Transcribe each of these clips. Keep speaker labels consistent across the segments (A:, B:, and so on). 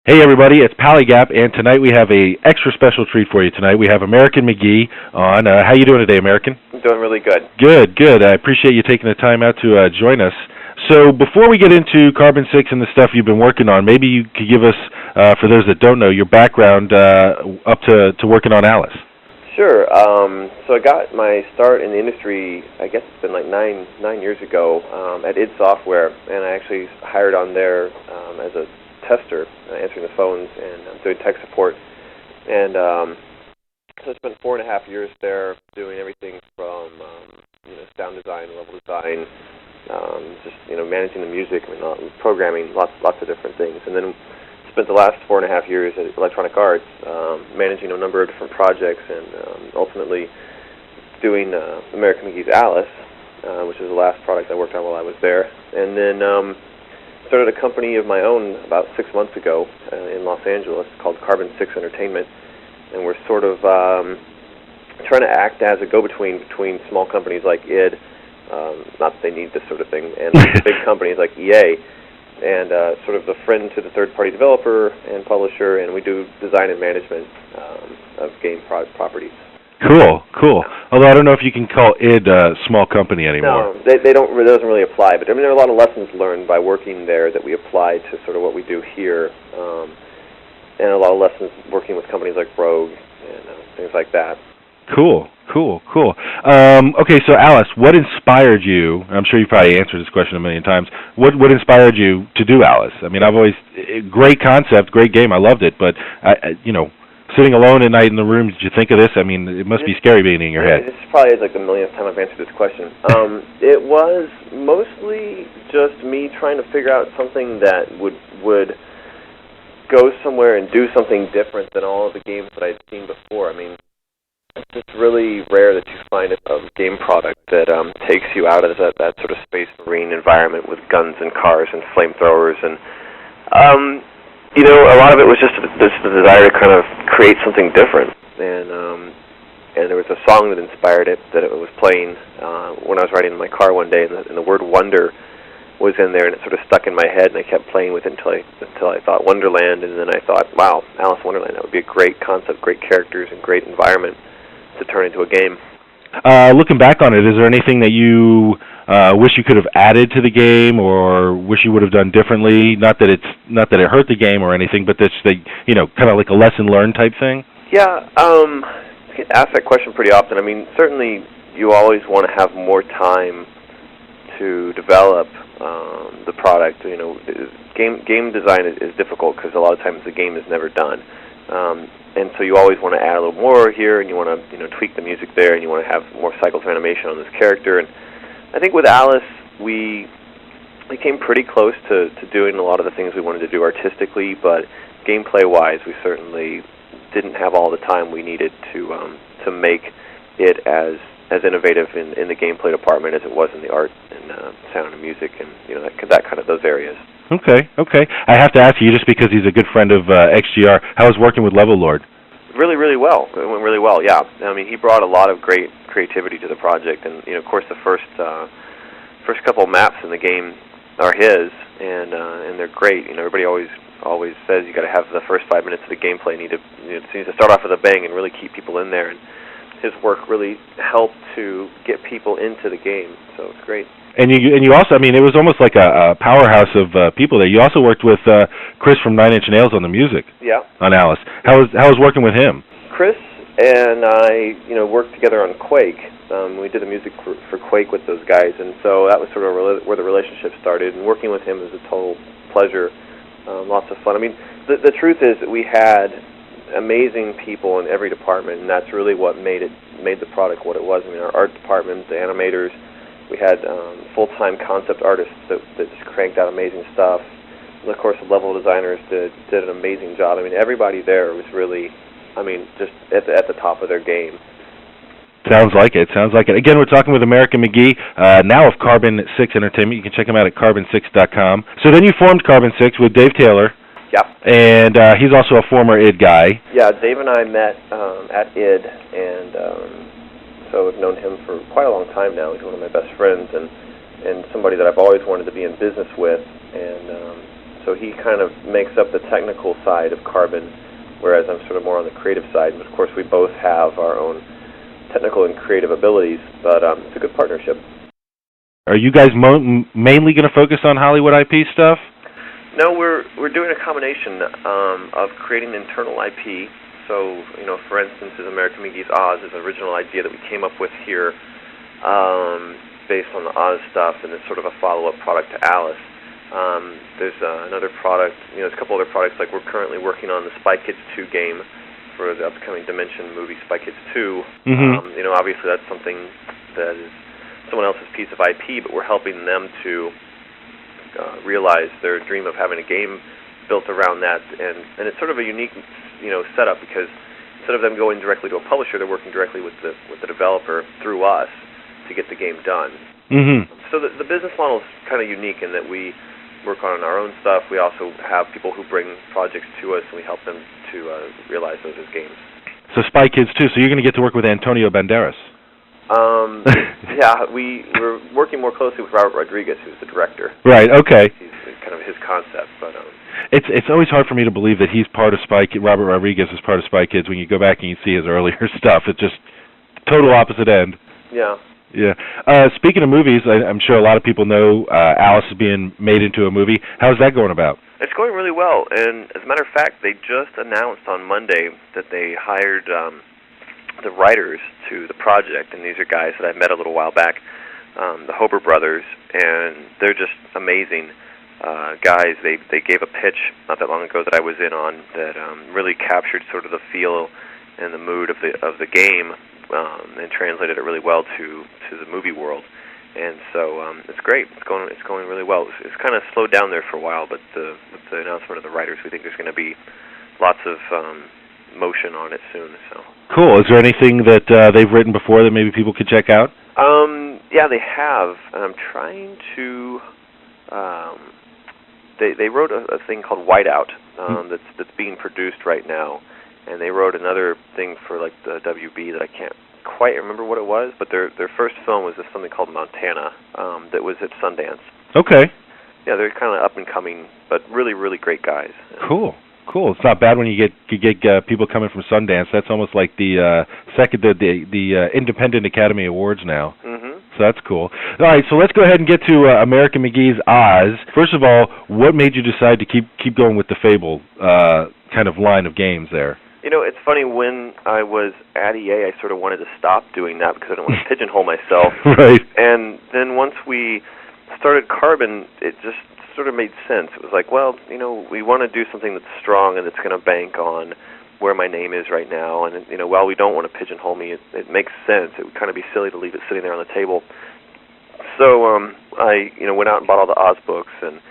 A: Hey everybody, it's Palygap, and tonight we have a extra special treat for you tonight. We have American McGee on. How you doing today, American?
B: I'm doing really good.
A: Good. I appreciate you taking the time out to join us. So before we get into Carbon 6 and the stuff you've been working on, maybe you could give us, for those that don't know, your background up to working on Alice.
B: Sure. So I got my start in the industry, I guess it's been like nine years ago, at id Software, and I actually hired on there as a tester, answering the phones and doing tech support. And so I spent 4.5 years there doing everything from sound design, level design, just managing the music, programming, lots of different things. And then spent the last 4.5 years at Electronic Arts, managing a number of different projects, and ultimately doing American McGee's Alice, which was the last product I worked on while I was there. And then started a company of my own about 6 months ago in Los Angeles called Carbon 6 Entertainment, and we're sort of trying to act as a go-between between small companies like id, not that they need this sort of thing, and big companies like EA, and sort of the friend to the third-party developer and publisher, and we do design and management of game properties.
A: Cool. Although I don't know if you can call id a small company anymore.
B: No, they don't. It doesn't really apply. But there are a lot of lessons learned by working there that we apply to sort of what we do here, and a lot of lessons working with companies like Rogue and things like that.
A: Cool. Okay, so Alice, what inspired you? I'm sure you've probably answered this question a million times. What inspired you to do Alice? I mean, great concept, great game. I loved it, but sitting alone at night in the room, did you think of this? I mean, it must be scary being in your head.
B: This probably is like the millionth time I've answered this question. It was mostly just me trying to figure out something that would go somewhere and do something different than all of the games that I'd seen before. I mean, it's really rare that you find a game product that takes you out of that sort of space marine environment with guns and cars and flamethrowers and a lot of it was just the desire to kind of create something different, and there was a song that inspired it that it was playing when I was riding in my car one day, and the word wonder was in there, and it sort of stuck in my head, and I kept playing with it until I thought Wonderland, and then I thought, wow, Alice Wonderland, that would be a great concept, great characters, and great environment to turn into a game.
A: Looking back on it, is there anything that you wish you could have added to the game, or wish you would have done differently? Not that it hurt the game or anything, but that's kind of like a lesson learned type thing.
B: Yeah, I get asked that question pretty often. I mean, certainly you always want to have more time to develop the product. Game design is difficult because a lot of times the game is never done. And so you always want to add a little more here, and you want to tweak the music there, and you want to have more cycles of animation on this character. And I think with Alice, we came pretty close to doing a lot of the things we wanted to do artistically, but gameplay-wise, we certainly didn't have all the time we needed to make it as innovative in the gameplay department as it was in the art and sound and music and that kind of those areas.
A: Okay. I have to ask you, just because he's a good friend of XGR, how was working with Level Lord?
B: Really, really well. It went really well, yeah. I mean, he brought a lot of great creativity to the project, and of course, the first couple of maps in the game are his, and they're great. Everybody always says you got to have the first 5 minutes of the gameplay. You need to start off with a bang and really keep people in there. And his work really helped to get people into the game, so it's great.
A: And you also, I mean, it was almost like a powerhouse of people there. You also worked with Chris from 9 Inch Nails on the music.
B: Yeah. On
A: Alice. How was working with him?
B: Chris and I, worked together on Quake. We did the music for Quake with those guys, and so that was sort of where the relationship started. And working with him was a total pleasure. Lots of fun. I mean, the truth is that we had amazing people in every department, and that's really what made the product what it was. I mean, our art department, the animators. We had full-time concept artists that just cranked out amazing stuff. And of course, the level designers did an amazing job. I mean, everybody there was really, just at the top of their game.
A: Sounds like it. Again, we're talking with American McGee, now of Carbon 6 Entertainment. You can check him out at carbon6.com. So then you formed Carbon 6 with Dave Taylor.
B: Yeah.
A: And he's also a former id guy.
B: Yeah, Dave and I met at id, and so I've known him for quite a long time now. He's one of my best friends, and somebody that I've always wanted to be in business with. And so so he kind of makes up the technical side of Carbon, whereas I'm sort of more on the creative side. But of course, we both have our own technical and creative abilities, but it's a good partnership.
A: Are you guys mainly going to focus on Hollywood IP stuff?
B: No, we're doing a combination of creating internal IP. So, for instance, American McGee's Oz is an original idea that we came up with here based on the Oz stuff, and it's sort of a follow-up product to Alice. There's another product, there's a couple other products, like we're currently working on the Spy Kids 2 game for the upcoming Dimension movie, Spy Kids 2.
A: Mm-hmm.
B: Obviously that's something that is someone else's piece of IP, but we're helping them to realize their dream of having a game built around that, and it's sort of a unique setup, because instead of them going directly to a publisher, they're working directly with the developer through us to get the game done.
A: Mm-hmm.
B: So the business model is kind of unique in that we work on our own stuff. We also have people who bring projects to us, and we help them to realize those as games.
A: So Spy Kids 2, so you're going to get to work with Antonio Banderas.
B: Yeah, we're working more closely with Robert Rodriguez, who's the director.
A: Right, okay.
B: It's kind of his concept, but
A: it's always hard for me to believe that he's part of Robert Rodriguez is part of Spy Kids. When you go back and you see his earlier stuff, it's just total opposite end.
B: Yeah.
A: Yeah. Speaking of movies, I'm sure a lot of people know Alice is being made into a movie. How's that going about?
B: It's going really well, and as a matter of fact, they just announced on Monday that they hired the writers to the project, and these are guys that I met a little while back, the Hober brothers, and they're just amazing guys. They gave a pitch not that long ago that I was in on that really captured sort of the feel and the mood of the game, and translated it really well to the movie world. And so it's great. It's going really well. It's kind of slowed down there for a while, but with the announcement of the writers, we think there's going to be lots of motion on it soon. So
A: cool. Is there anything that they've written before that maybe people could check out?
B: Yeah, they have. And I'm trying to. They wrote a thing called Whiteout that's being produced right now, and they wrote another thing for like the WB that I can't quite remember what it was, but their first film was something called Montana that was at Sundance.
A: Okay.
B: Yeah, they're kind of up and coming, but really, really great guys.
A: Cool. It's not bad when you get people coming from Sundance. That's almost like the Independent Academy Awards now.
B: Mm-hmm.
A: So that's cool. All right, so let's go ahead and get to American McGee's Oz. First of all, what made you decide to keep going with the Fable kind of line of games there?
B: It's funny, when I was at EA, I sort of wanted to stop doing that because I didn't want to pigeonhole myself.
A: Right.
B: And then once we started Carbon, it just sort of made sense. It was like, well, we want to do something that's strong and that's going to bank on where my name is right now. And, while we don't want to pigeonhole me, it makes sense. It would kind of be silly to leave it sitting there on the table. So I, went out and bought all the Oz books and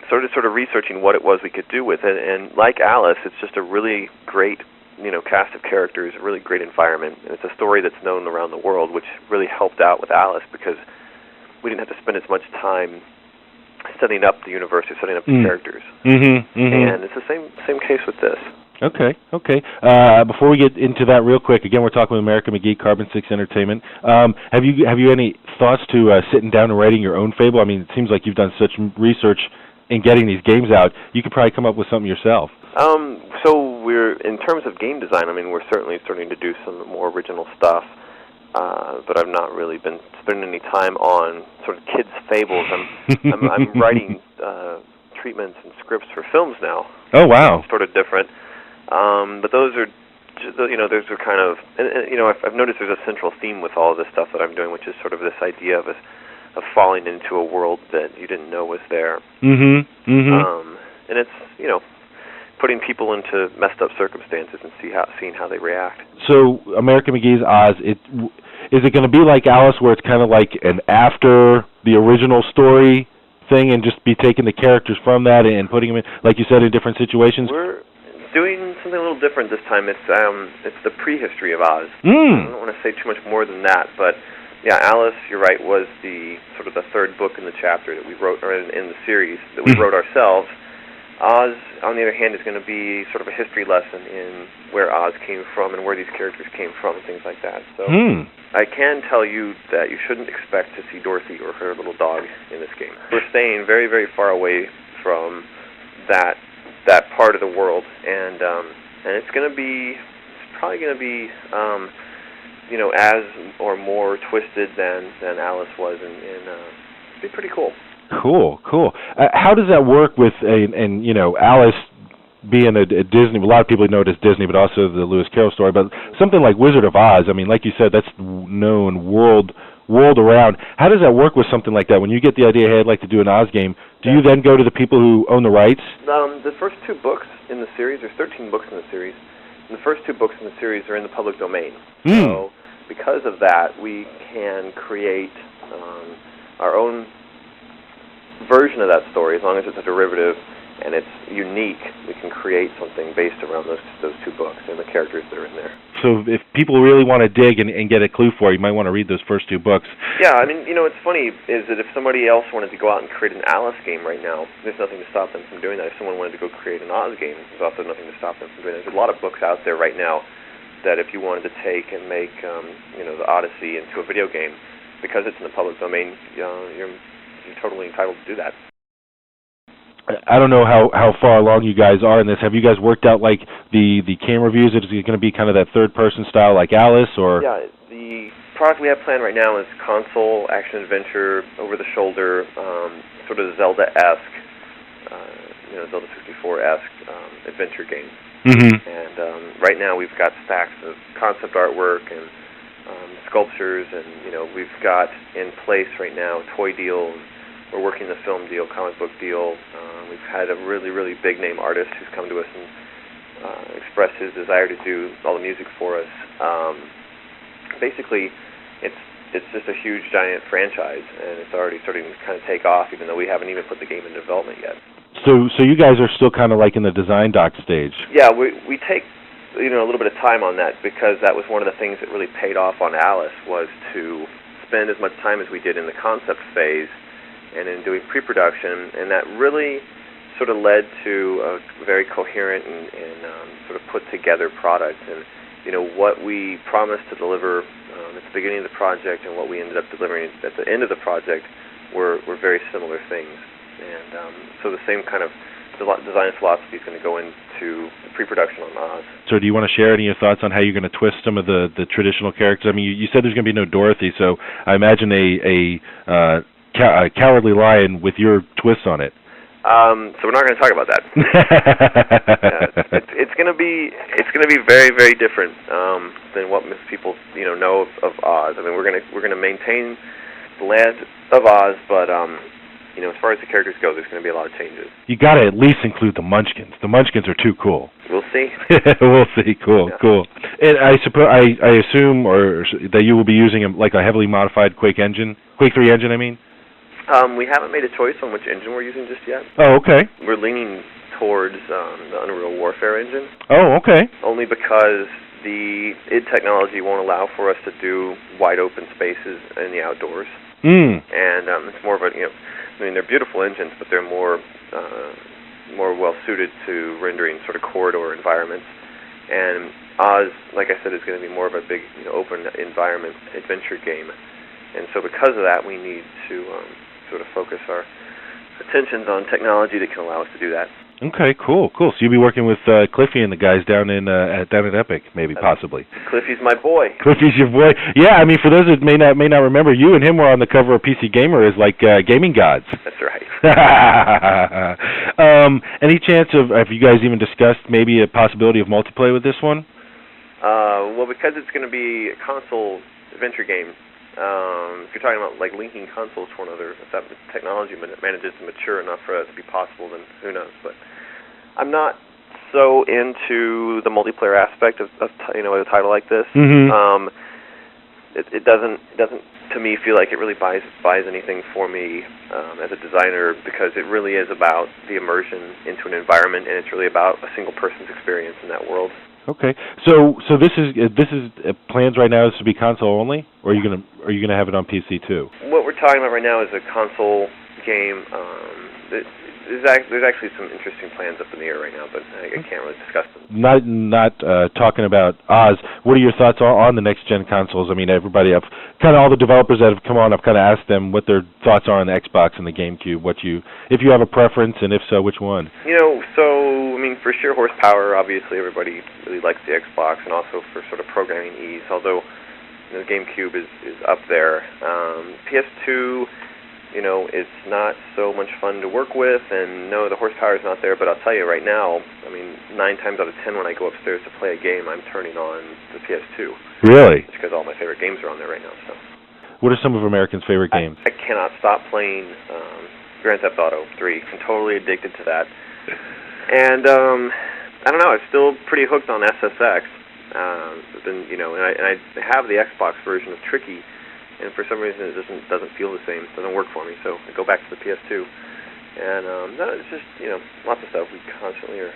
B: started sort of researching what it was we could do with it. And like Alice, it's just a really great, cast of characters, a really great environment. And it's a story that's known around the world, which really helped out with Alice because we didn't have to spend as much time setting up the universe or setting up the characters. Mm-hmm. And it's the same case with this.
A: Okay. Before we get into that real quick, again, we're talking with American McGee, Carbon 6 Entertainment. Have you any thoughts to sitting down and writing your own Fable? I mean, it seems like you've done such research in getting these games out. You could probably come up with something yourself.
B: So we're, in terms of game design, I mean, we're certainly starting to do some more original stuff. But I've not really been spending any time on sort of kids' fables. I'm writing treatments and scripts for films now.
A: Oh wow!
B: Sort of different, but those are, those are kind of, and I've noticed there's a central theme with all of this stuff that I'm doing, which is sort of this idea of falling into a world that you didn't know was there. Mm-hmm. And it's putting people into messed up circumstances and seeing how they react.
A: So American McGee's Oz, is it going to be like Alice, where it's kind of like an after the original story thing, and just be taking the characters from that and putting them in, like you said, in different situations?
B: We're doing something a little different this time. It's the prehistory of Oz. I don't want to say too much more than that, but yeah, Alice, you're right, was the sort of the third book in the chapter that we wrote, or in the series that we wrote ourselves. Oz, on the other hand, is going to be sort of a history lesson in where Oz came from and where these characters came from and things like that. So I can tell you that you shouldn't expect to see Dorothy or her little dog in this game. We're staying very, very far away from that part of the world, and it's probably going to be as or more twisted than Alice was, and it'd be pretty cool.
A: Cool. How does that work with Alice being a Disney? A lot of people know it as Disney, but also the Lewis Carroll story. But something like Wizard of Oz, I mean, like you said, that's known world around. How does that work with something like that? When you get the idea, hey, I'd like to do an Oz game, do you then go to the people who own the rights?
B: The first 2 books in the series, there's 13 books in the series, and the first 2 books in the series are in the public domain. So because of that, we can create our own version of that story, as long as it's a derivative and it's unique. We can create something based around those 2 books and the characters that are in there.
A: So if people really want to dig and get a clue for you might want to read those first 2 books.
B: Yeah, I mean, what's funny is that if somebody else wanted to go out and create an Alice game right now, there's nothing to stop them from doing that. If someone wanted to go create an Oz game, there's also nothing to stop them from doing that. There's a lot of books out there right now that if you wanted to take and make the Odyssey into a video game, because it's in the public domain, you're totally entitled to do that.
A: I don't know how far along you guys are in this. Have you guys worked out like the camera views? Is it going to be kind of that third-person style like Alice, or? Yeah,
B: the product we have planned right now is console, action-adventure, over-the-shoulder, sort of Zelda-esque, Zelda 64-esque adventure game.
A: Mm-hmm.
B: And right now we've got stacks of concept artwork and sculptures, and we've got in place right now toy deals. We're working the film deal, comic book deal. We've had a really, really big name artist who's come to us and expressed his desire to do all the music for us. Basically, it's just a huge, giant franchise, and it's already starting to kind of take off, even though we haven't even put the game in development yet.
A: So you guys are still kind of like in the design doc stage?
B: Yeah, we take a little bit of time on that, because that was one of the things that really paid off on Alice, was to spend as much time as we did in the concept phase and in doing pre-production, and that really sort of led to a very coherent and sort of put-together product. And what we promised to deliver at the beginning of the project and what we ended up delivering at the end of the project were very similar things. And so the same kind of design philosophy is going to go into the pre-production on Oz. So
A: do you want to share any of your thoughts on how you're going to twist some of the traditional characters? I mean, you said there's going to be no Dorothy, so I imagine a Cowardly Lion with your twist on it.
B: So we're not going to talk about that. It's going to be very, very different than what most people know of Oz. I mean, we're going to maintain the land of Oz, but as far as the characters go, there's going to be a lot of changes.
A: You got to at least include the Munchkins. The Munchkins are too cool.
B: We'll see.
A: We'll see. Cool. And I assume that you will be using like a heavily modified Quake 3 engine. I mean.
B: We haven't made a choice on which engine we're using just yet.
A: Oh, okay.
B: We're leaning towards the Unreal Warfare engine.
A: Oh, okay. Only
B: because the id technology won't allow for us to do wide open spaces in the outdoors. And it's more of a, they're beautiful engines, but they're more well suited to rendering sort of corridor environments. And Oz, like I said, is going to be more of a big, open environment adventure game. And so because of that, we need to sort of focus our attentions on technology that can allow us to do that.
A: Okay, cool. So you'll be working with Cliffy and the guys down at Epic, maybe, possibly.
B: Cliffy's my boy.
A: Cliffy's your boy. Yeah, I mean, for those that may not remember, you and him were on the cover of PC Gamer as like gaming gods.
B: That's right.
A: Any chance have you guys even discussed maybe a possibility of multiplayer with this one?
B: Well, because it's going to be a console adventure game. If you're talking about like linking consoles to one another, if that technology manages to mature enough for that to be possible, then who knows? But I'm not so into the multiplayer aspect of a title like this.
A: Mm-hmm.
B: It doesn't to me feel like it really buys anything for me as a designer, because it really is about the immersion into an environment, and it's really about a single person's experience in that world.
A: Okay, so this is plans right now is to be console only, or are you gonna have it on PC too?
B: What we're talking about right now is a console game. there's actually some interesting plans up in the air right now, but I can't really discuss them.
A: Not talking about Oz. What are your thoughts on the next gen consoles? I mean, everybody, all the developers that have come on, I've kind of asked them what their thoughts are on the Xbox and the GameCube. If you have a preference, and if so, which one?
B: So I mean, for sheer horsepower, obviously everybody really likes the Xbox, and also for sort of programming ease. Although the GameCube is up there. PS2. It's not so much fun to work with, and no, the horsepower is not there, but I'll tell you right now, I mean, 9 times out of 10 when I go upstairs to play a game, I'm turning on the PS2.
A: Really?
B: Just because all my favorite games are on there right now. So.
A: What are some of Americans' favorite games?
B: I cannot stop playing Grand Theft Auto 3. I'm totally addicted to that. And, I don't know, I'm still pretty hooked on SSX. And I have the Xbox version of Tricky, and for some reason it doesn't feel the same. It doesn't work for me, so I go back to the PS2. And it's just, lots of stuff. We constantly are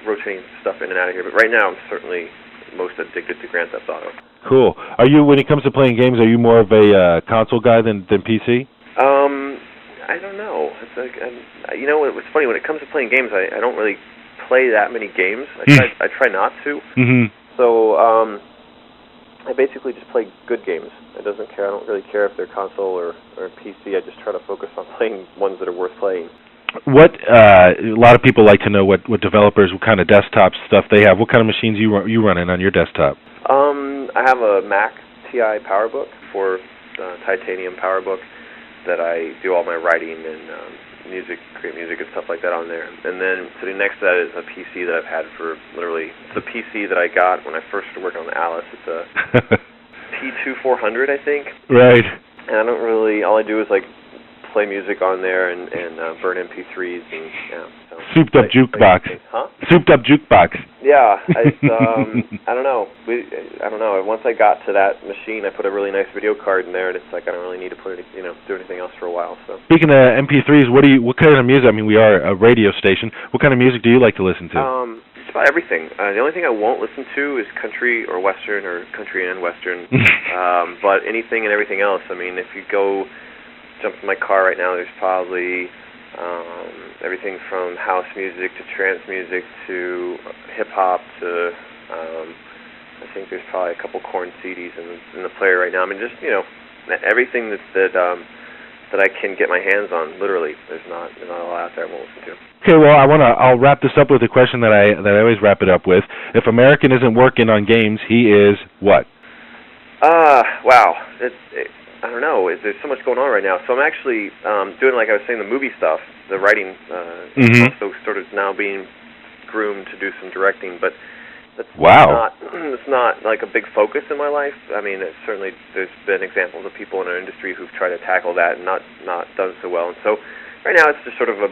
B: rotating stuff in and out of here. But right now I'm certainly most addicted to Grand Theft Auto.
A: Cool. Are you, when it comes to playing games, are you more of a console guy than PC?
B: I don't know. It's like, it's funny, when it comes to playing games, I don't really play that many games. I try not to.
A: Mm-hmm.
B: So, I basically just play good games. I don't really care if they're console or PC. I just try to focus on playing ones that are worth playing.
A: A lot of people like to know what developers, what kind of desktop stuff they have. What kind of machines you running on your desktop?
B: I have a Mac TI PowerBook, titanium PowerBook, that I do all my writing and create music and stuff like that on there. And then sitting next to that is a PC that I've had for literally, it's a PC that I got when I first started working on the Alice. It's a P2400, I think.
A: Right.
B: And all I do is play music on there and burn MP3s and
A: souped up jukebox.
B: Huh?
A: Souped up jukebox.
B: Yeah, I don't know. I don't know. Once I got to that machine, I put a really nice video card in there, and it's like I don't really need to do anything else for a while. So. Speaking
A: of MP3s, what kind of music? I mean, we are a radio station. What kind of music do you like to listen to?
B: Just about everything. The only thing I won't listen to is country or western, or country and western. But anything and everything else. I mean, if you jump in my car right now, there's probably everything from house music to trance music to hip-hop to I think there's probably a couple Korn CDs in the player right now. I mean, just everything that I can get my hands on. Literally, there's not a lot out there I won't listen to.
A: Okay, well, I'll wrap this up with a question that I always wrap it up with. If American isn't working on games, he is what?
B: Wow. I don't know. There's so much going on right now. So I'm actually doing, like I was saying, the movie stuff, the writing, also sort of now being groomed to do some directing. But that's it's not like a big focus in my life. I mean, there's been examples of people in our industry who've tried to tackle that and not done so well. And so right now it's just sort of a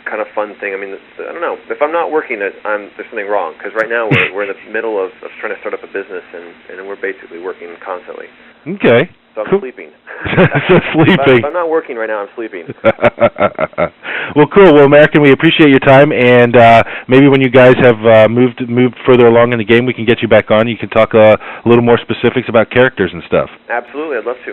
B: kind of fun thing. I mean, I don't know. If I'm not working, there's something wrong. Because right now we're in the middle of trying to start up a business, and we're basically working constantly.
A: Okay.
B: So I'm sleeping.
A: So sleeping.
B: If I'm not working right now, I'm sleeping.
A: Well, cool. Well, American, we appreciate your time, and maybe when you guys have moved further along in the game, we can get you back on. You can talk a little more specifics about characters and stuff.
B: Absolutely. I'd love to.